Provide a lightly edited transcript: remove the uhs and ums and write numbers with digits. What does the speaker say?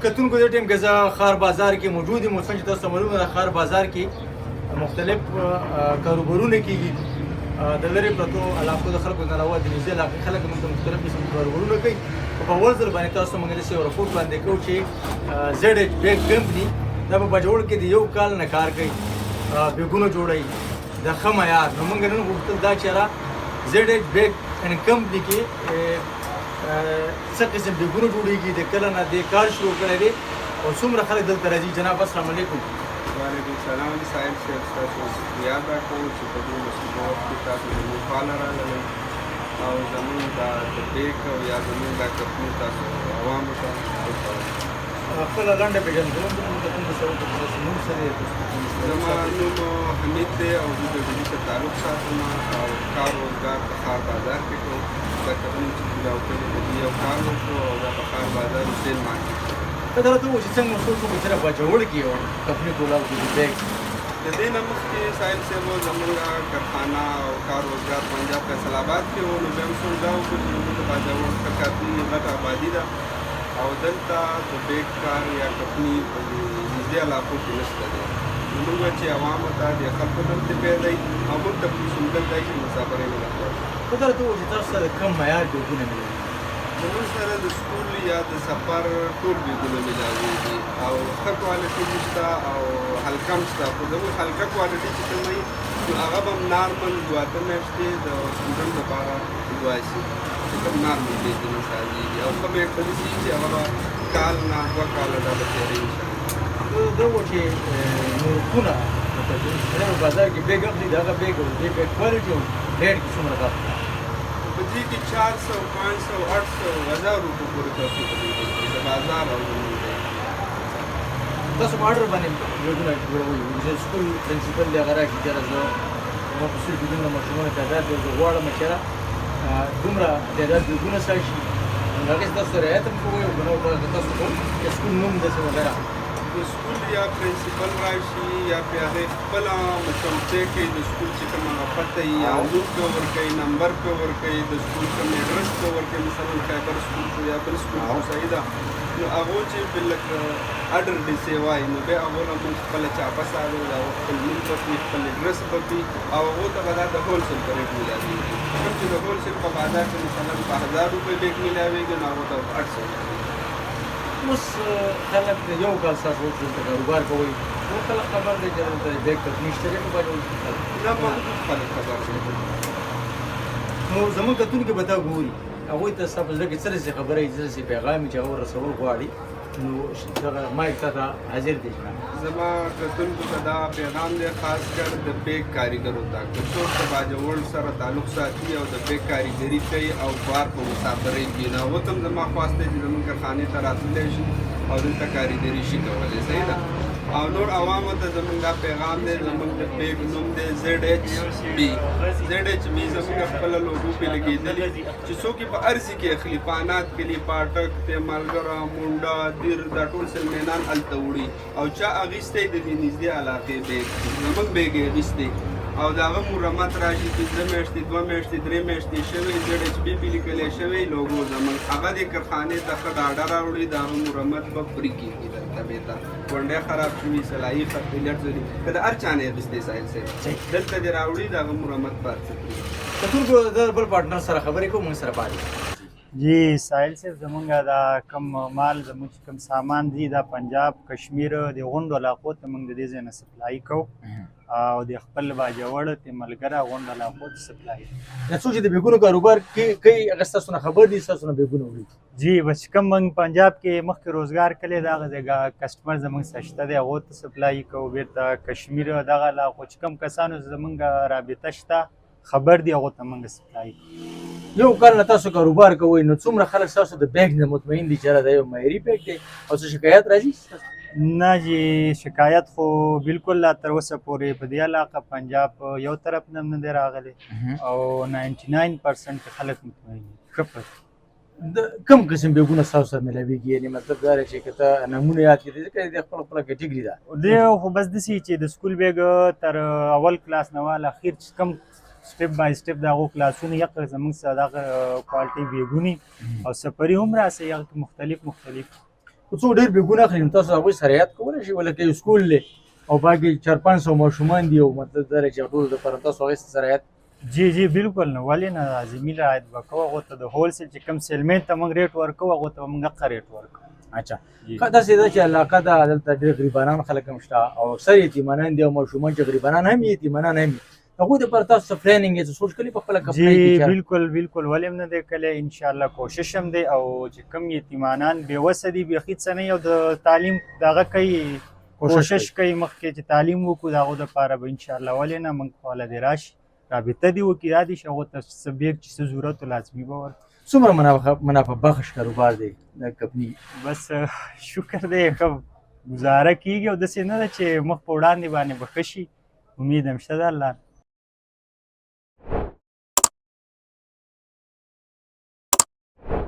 کتونکو د ټیم کې زه خار بازار کې موجود یم. اوس چې تاسو معلومه ده خار بازار کې مختلف کاروبارونه کېږي د لرې پرتو علاقو د خلکو نه علاوه د نږدې علاقې خلک موږ ته مختلف قسم کاروبارونه کوي. په اول ځل باندې تاسو موږ داسې یو رپورټ باندې کوو چې زیډ ایچ بیګ کمپني دا په باجوړ کې د یو کال نه کار کوي، بیګونه جوړوي د ښه معیار. نو موږ نن غوښتل دا چې زیډ ایچ بیګ اینډ کمپني کې څه قسم بیګونه جوړېږي، د کله نه دې کار شروع کړی دی او څومره خلک دلته راځي. جناب السلام علیکم. وعلیکم السلام. ساحل صاحب ستاسو یاد راکوو چې په دې مصیبت وخت کې تاسو زموږ فعاله راغلئ او زموږ دا د بیک او یا زموږ دا کمپني تاسو عوامو ته خپله لنډه پېژندګلوي نوم څه دی؟ زما نوم حمید دی او زه د ډیلي سره تعلق ساتم او کار روزګار په ښار بازار کې کوم. دا کمپني چې پیدا کړې په دې یو کار وکړو او دا په ښار بازار حسین مارکېټ کې. ته دا راته ووایه چې څنګه څوک چې صرف باجوړ کې یو کمپني کولاو کې د بیګ د دې نه مخکې ساحل صاحب زموږ کارخانه او کار روزګار پنجاب فیصل آباد کې و. نو بیا هم څوک دا وکړو چې زموږ د باجوړ ښه کافي غټه آبادي ده او دلته د بیګ کار یا کمپني په نږدې علاقو کې نشته دی. نو موږ چې عوامو ته د خلکو دلته پیدا او موږ ته پولیسونګل دی چې مسافرۍ نه لګوي. ته دا راته ووایه چې تاسو سره کم معیار بیګونه ملوي؟ زموږ سره د سکول یا د سفر ټول بیګونه ملاوېږي او ښه کوالټي شته او هلکه هم شته. خو زموږ هلکه کوالټي چې کوم وي نو هغه به هم نارمل دوه اته میاشتې د سټوډنټ لپاره دوه شي چې کوم نارمل بیګونه سازېږي او ښه بیګ به داسې چې هغه به کال نه دوه کاله دا به تېروي انشاءالله. دا و چې نورکونه په بازار کې بیګ اخلي، د هغه بیګ او د دې بیګ کوالټي او ریټ کې څومره فرق دی؟ په دې کې 400 500 800 1000 روپو پورې توپیر دی د بازار او زموږ دی. تاسو په آرډر باندې بیګونه جوړوئ؟ د سکول پرنسپل دی هغه راشي چې زه زما په سوی بیګونه ماشومانو تعداد دی، زه غواړم چې دومره تعداد بیګونه ساشي. نو هغې تاسو رعایت هم کوئ او که نه ورته تاسو د سکول نوم داسې وغیره د سکول یا پرنسپل راشي یا پې هغې خپله مشمچۍ کوي د سکول چې کوم هغه پته وي یا نوم پې ورکوي، نمبر پې ورکوي، د سکول کوم اډرس پې ورکوي. مثلا خیبر سکول شو یا بل سکول شو صحیح ده. نو هغو چې پې لږ اډر ډسې وایي نو بیا هغو نه موږ خپله چاپه سالو د هغو خپل نوم به وي، خپل اډرس به وي او هغو ته به دا د هولسیل په ریټ میلاوېږي. کوم چې د هولسیل په بازار کې مثلا په 1000 روپۍ بیګ میلاوېږي نو هغو ته 800. اوس خلک د یو کال ستاسو دلته کاروبار کوئ، نور خلک خبر دی چې دلته د بیګ کمپني شته دی په باجوړ کې؟ نه محدود خلک خبر دي. نو زموږ کتونکي به دا ګوري، هغوی ته ستا په زړه کې څه داسې خبره وي، څه داسې پیغام وي چې هغه رسول غواړي. نو دغه مایک ته حاضر دی جناب. زما کتونکو ته دا پیغام دی خاص کر د بیګ کاریګرو ته که څوک د باجوړ سره تعلق ساتي او د بیګ کاریګري کوي او بار په مسافرۍ کې نه هغو ته هم زما خواست دی چې زموږ کارخانې ته راتللی شي او دلته کاریګري شي کولی. صحیح ده. او نور عوامو ته زموږ دا پیغام دی، زموږ د بیګ نوم دی زیډ ایچ بي. زیډ ایچ بي زموږ خپله لوګو پې لګېدلي چې څوک یې په ارضي کې اخلي، په انات کلي، پاټک دی، ملګره، مونډه، دیر، دا ټول سلمینان هلته وړي او چا اخیستی د دې نږدې علاقې بیګ زموږ بیګ یې اخیستی او د هغه مرمت راشي 15 میاشتې 2 میاشتې 3 میاشتې شوی زیډ ایچ بي پې لیکلی شوی لوګو زموږ هغه دې کارخانې ته ښه ډاډه راوړي د هغه مرمت به پرې کېږي دلته بېرته ګونډۍ خراب شوي سلایي خرڅېلټ ځلي که د هر چا نه اخیستی ساحل صاحب دلته دې راوړي د هغه مرمت به هر څه کړي. کتونکو د بل پارټنر سره خبرې کوو، موږ سره پاتې جی ساحل صاحب زمونږ دا کم مال زموږ چې کم سامان دي دا پنجاب کشمیر د غونډو علاقو ته موږ د دې ځای نه سپلای کوو او د خپل باجوړ د ملګره غونډو علاقو ته سپلای کوو. څوک چې د بیګونو کاروبار کوي هغه ستاسو نه خبر دي، ستاسو نه بیګونه وړي؟ جی بس کم موږ پنجاب کې مخکې روزګار کړی د هغه ځای کسټمر زموږ سره شته دی هغو ته سپلای کوو. بیرته کشمیر دغه علاقو چې کم کسانو زموږ رابطه شته خبر دی هغو ته موږ سپلای کوو. یو کال نه تاسو کاروبار کوئ نو څومره خلک ستاسو د بیګ نه مطمئن دي چې دا یو معیاري بیګ دی او څه شکایت راځي؟ نه جی شکایت خو بالکل لا تر اوسه پورې په دې علاقه پنجاب یو طرف نه هم نه دی راغلی او 99% خلک مطمئن دي. ښه د کوم قسم بیګونه ستاسو سره میلاویږي؟ یعنې مطلب دا دی چې که ته نمونه یاد کړې ځکه د خپله خپله کټګري ده. دی خو بس داسې چې د سکول بیګ تر اول کلاس نه واله اخیر چې کم سټپ بای سټپ د هغو کلاسونه یقه زموږ سره دغه کوالټي بیګونې او سفري هم راسي هغه مختلف خو څو ډېر بېګونه اخلي نو تاسو هغوی سره یاد کولی شئ ولکه یو سکول دی او باقي 400-500 ماشومان دي او مطلب دا دی چې ټولو دپاره تاسو هغوی سره یاد جی جی بالکل نو ولې نه لازمي رعایت به کوو هغو ته د هول سیل چې کوم سیلمین ته موږ ریټ ورکوو هغو ته به موږ هغه ریټ ورکوو. اچھا داسې ده چې علاقه ده دلته ډېر غریبانان خلک هم شته او اکثر یتیمانان دي او ماشومان چې غریبانان هم یتیمانان هم وي هغوی دپاره تاسو څه پلانینګ یې څه سوچ کړي په خپله جی بالکل بالکل ولې هم نه دی کلی انشاءالله کوشش هم دی او چې کوم یتیمانان بېوسه دي بیخي څه نه او د تعلیم دغه کوي کوشش کوي مخکې چې تعلیم وکړو د هغو دپاره به انشاءالله ولې نه موږ خواله دې راشي رابطه دې وکړي دا دي چې هغو ته څه بیګ چې څه ضرورت و لازمي به ورکړو. څومره منافع بخش کاروبار دی د کمپني؟ بس شکر دی ښه ګزاره کېږي او داسې نه ده چې مخ په وړاندې باندې به ښه شي امید هم شته د الله